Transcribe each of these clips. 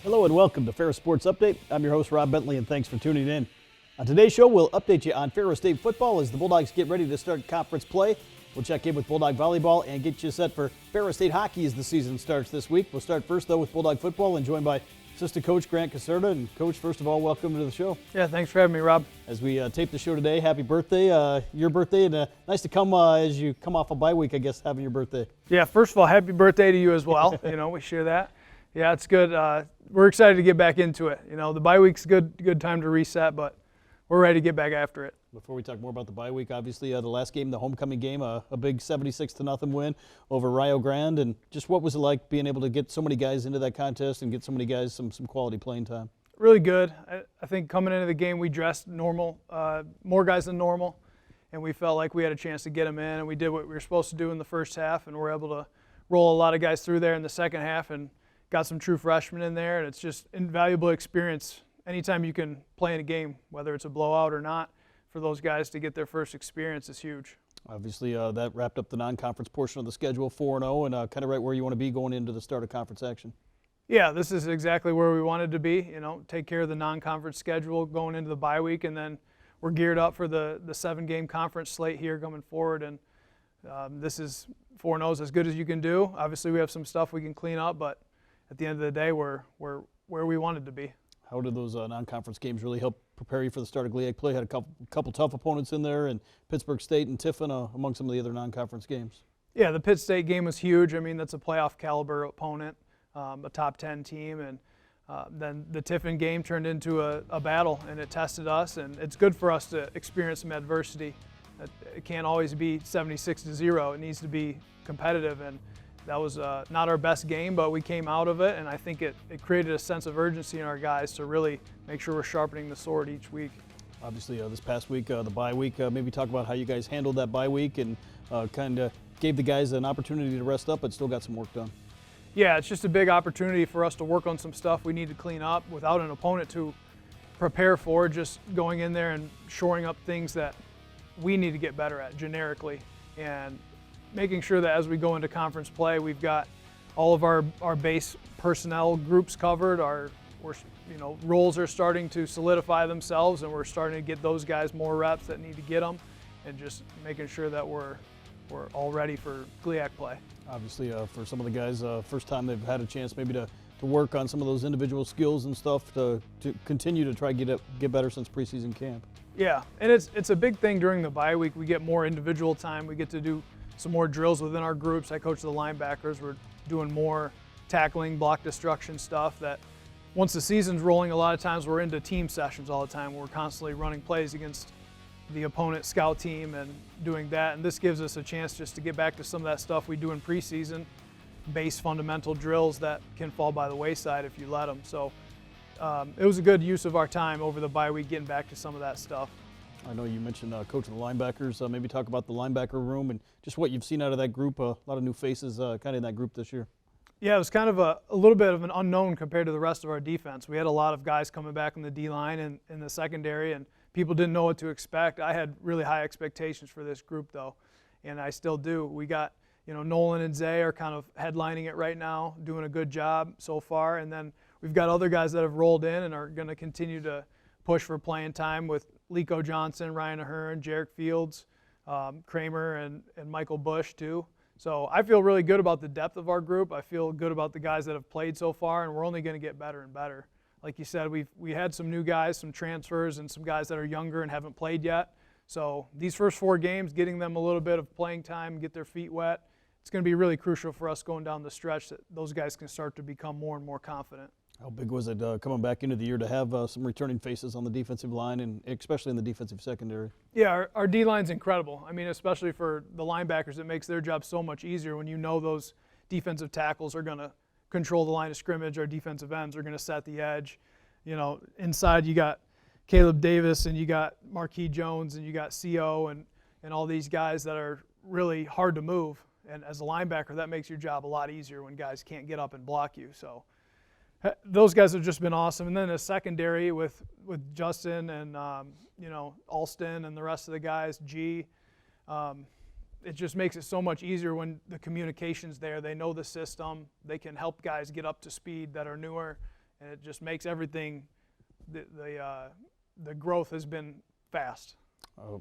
Hello and welcome to Ferris Sports Update. I'm your host, Rob Bentley, and thanks for tuning in. On today's show, we'll update you on Ferris State football as the Bulldogs get ready to start conference play. We'll check in with Bulldog volleyball and get you set for Ferris State hockey as the season starts this week. We'll start first, though, with Bulldog football and joined by assistant coach Grant Caserta. And, Coach, first of all, welcome to the show. Yeah, thanks for having me, Rob. As we tape the show today, happy birthday, your birthday, and nice to come as you come off a bye week, I guess, having your birthday. Yeah, first of all, happy birthday to you as well. We share that. Yeah, it's good. We're excited to get back into it. The bye week's good time to reset, but we're ready to get back after it. Before we talk more about the bye week, obviously the last game, the homecoming game, a big 76-0 win over Rio Grande, and just what was it like being able to get so many guys into that contest and get so many guys some quality playing time? Really good. I think coming into the game, we dressed normal, more guys than normal, and we felt like we had a chance to get them in, and we did what we were supposed to do in the first half, and we're able to roll a lot of guys through there in the second half and got some true freshmen in there, and it's just invaluable experience anytime you can play in a game, whether it's a blowout or not. For those guys to get their first experience is huge. Obviously, that wrapped up the non-conference portion of the schedule, 4-0, and kind of right where you want to be going into the start of conference action. Yeah, this is exactly where we wanted to be. Take care of the non-conference schedule going into the bye week, and then we're geared up for the 7-game conference slate here coming forward. And this is 4-0 is as good as you can do. Obviously, we have some stuff we can clean up, but at the end of the day, we're where we wanted to be. How did those non-conference games really help prepare you for the start of GLIAC play? Had a couple tough opponents in there, and Pittsburgh State and Tiffin among some of the other non-conference games. Yeah, the Pitt State game was huge. I mean, that's a playoff caliber opponent, a top 10 team, and then the Tiffin game turned into a battle, and it tested us, and it's good for us to experience some adversity. It can't always be 76-0. It needs to be competitive, and that was not our best game, but we came out of it, and I think it created a sense of urgency in our guys to really make sure we're sharpening the sword each week. Obviously, this past week, the bye week, maybe talk about how you guys handled that bye week and kind of gave the guys an opportunity to rest up but still got some work done. Yeah, it's just a big opportunity for us to work on some stuff we need to clean up without an opponent to prepare for, just going in there and shoring up things that we need to get better at generically, and making sure that as we go into conference play, we've got all of our base personnel groups covered. Roles are starting to solidify themselves, and we're starting to get those guys more reps that need to get them, and just making sure that we're all ready for GLIAC play. Obviously, for some of the guys, first time they've had a chance maybe to work on some of those individual skills and stuff to continue to try to get better since preseason camp. Yeah, and it's a big thing during the bye week. We get more individual time. We get to do some more drills within our groups. I coach the linebackers. We're doing more tackling, block destruction stuff that once the season's rolling, a lot of times we're into team sessions all the time. We're constantly running plays against the opponent scout team and doing that. And this gives us a chance just to get back to some of that stuff we do in preseason, base fundamental drills that can fall by the wayside if you let them. So it was a good use of our time over the bye week getting back to some of that stuff. I know you mentioned coaching the linebackers. Maybe talk about the linebacker room and just what you've seen out of that group. A lot of new faces kind of in that group this year. Yeah, it was kind of a little bit of an unknown compared to the rest of our defense. We had a lot of guys coming back in the D-line and in the secondary, and people didn't know what to expect. I had really high expectations for this group, though, and I still do. We got, Nolan and Zay are kind of headlining it right now, doing a good job so far, and then we've got other guys that have rolled in and are going to continue to push for playing time with Lico Johnson, Ryan Ahern, Jarek Fields, Kramer, and Michael Bush too. So I feel really good about the depth of our group. I feel good about the guys that have played so far, and we're only going to get better and better. Like you said, we had some new guys, some transfers, and some guys that are younger and haven't played yet. So these first 4 games, getting them a little bit of playing time, get their feet wet, it's going to be really crucial for us going down the stretch that those guys can start to become more and more confident. How big was it coming back into the year to have some returning faces on the defensive line and especially in the defensive secondary? Yeah, our D-line's incredible. I mean, especially for the linebackers, it makes their job so much easier when you know those defensive tackles are going to control the line of scrimmage. Our defensive ends are going to set the edge. Inside you got Caleb Davis and you got Marquis Jones and you got CO and all these guys that are really hard to move. And as a linebacker, that makes your job a lot easier when guys can't get up and block you. So those guys have just been awesome. And then a secondary with Justin and Alston and the rest of the guys, G. It just makes it so much easier when the communication's there. They know the system. They can help guys get up to speed that are newer, and it just makes everything, the growth has been fast.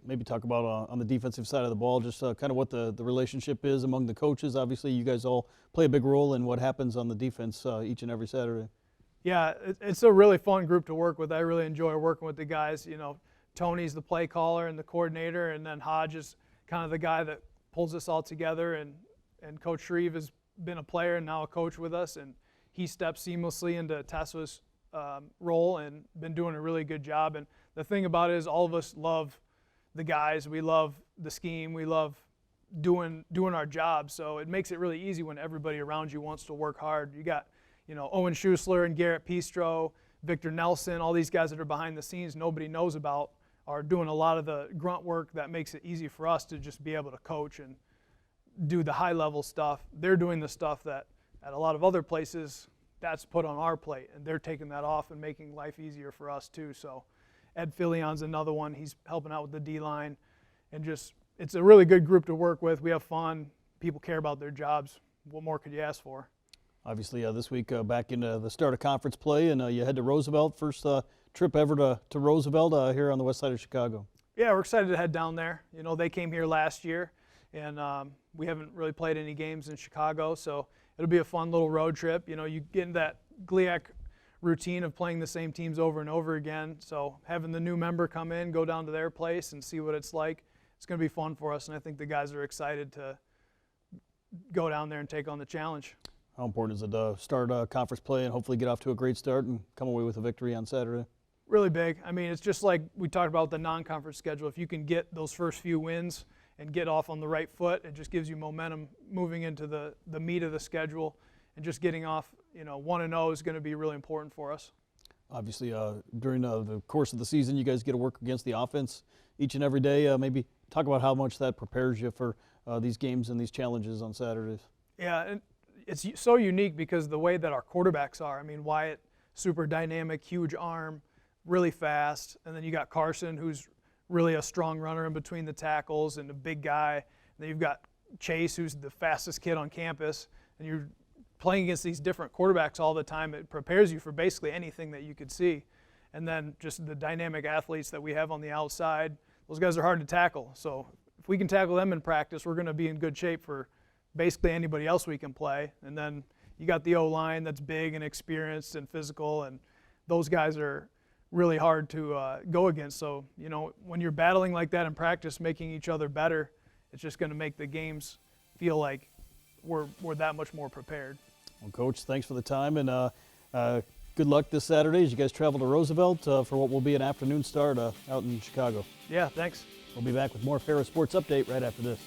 Maybe talk about on the defensive side of the ball, just kind of what the relationship is among the coaches. Obviously, you guys all play a big role in what happens on the defense each and every Saturday. Yeah, it's a really fun group to work with. I really enjoy working with the guys. You know, Tony's the play caller and the coordinator, and then Hodge is kind of the guy that pulls us all together. And Coach Shreve has been a player and now a coach with us, and he stepped seamlessly into Tessa's role and been doing a really good job. And the thing about it is all of us love the guys. We love the scheme. We love doing our job. So it makes it really easy when everybody around you wants to work hard. You got, you know, Owen Schuessler and Garrett Pistro, Victor Nelson, all these guys that are behind the scenes nobody knows about are doing a lot of the grunt work that makes it easy for us to just be able to coach and do the high-level stuff. They're doing the stuff that at a lot of other places that's put on our plate, and they're taking that off and making life easier for us too. So Ed Fillion's another one. He's helping out with the D-line, and just it's a really good group to work with. We have fun. People care about their jobs. What more could you ask for? Obviously, this week back into the start of conference play, and you head to Roosevelt. First trip ever to Roosevelt here on the west side of Chicago. Yeah, we're excited to head down there. You know, they came here last year, and we haven't really played any games in Chicago, so it'll be a fun little road trip. You know, you get in that GLIAC routine of playing the same teams over and over again, so having the new member come in, go down to their place and see what it's like, it's going to be fun for us, and I think the guys are excited to go down there and take on the challenge. How important is it to start conference play and hopefully get off to a great start and come away with a victory on Saturday? Really big. I mean, it's just like we talked about the non-conference schedule. If you can get those first few wins and get off on the right foot, it just gives you momentum moving into the meat of the schedule, and just getting off, you know, 1-0 is going to be really important for us. Obviously, during the course of the season, you guys get to work against the offense each and every day. Maybe talk about how much that prepares you for these games and these challenges on Saturdays. Yeah, and it's so unique because the way that our quarterbacks are. I mean, Wyatt, super dynamic, huge arm, really fast, and then you got Carson, who's really a strong runner in between the tackles and a big guy. And then you've got Chase, who's the fastest kid on campus, and you're playing against these different quarterbacks all the time. It prepares you for basically anything that you could see. And then just the dynamic athletes that we have on the outside, those guys are hard to tackle. So if we can tackle them in practice, we're going to be in good shape for basically anybody else we can play. And then you got the O-line that's big and experienced and physical, and those guys are really hard to go against. So, you know, when you're battling like that in practice, making each other better, it's just going to make the games feel like we're that much more prepared. Well, Coach, thanks for the time, and good luck this Saturday as you guys travel to Roosevelt for what will be an afternoon start out in Chicago. Yeah, thanks. We'll be back with more Ferris Sports Update right after this.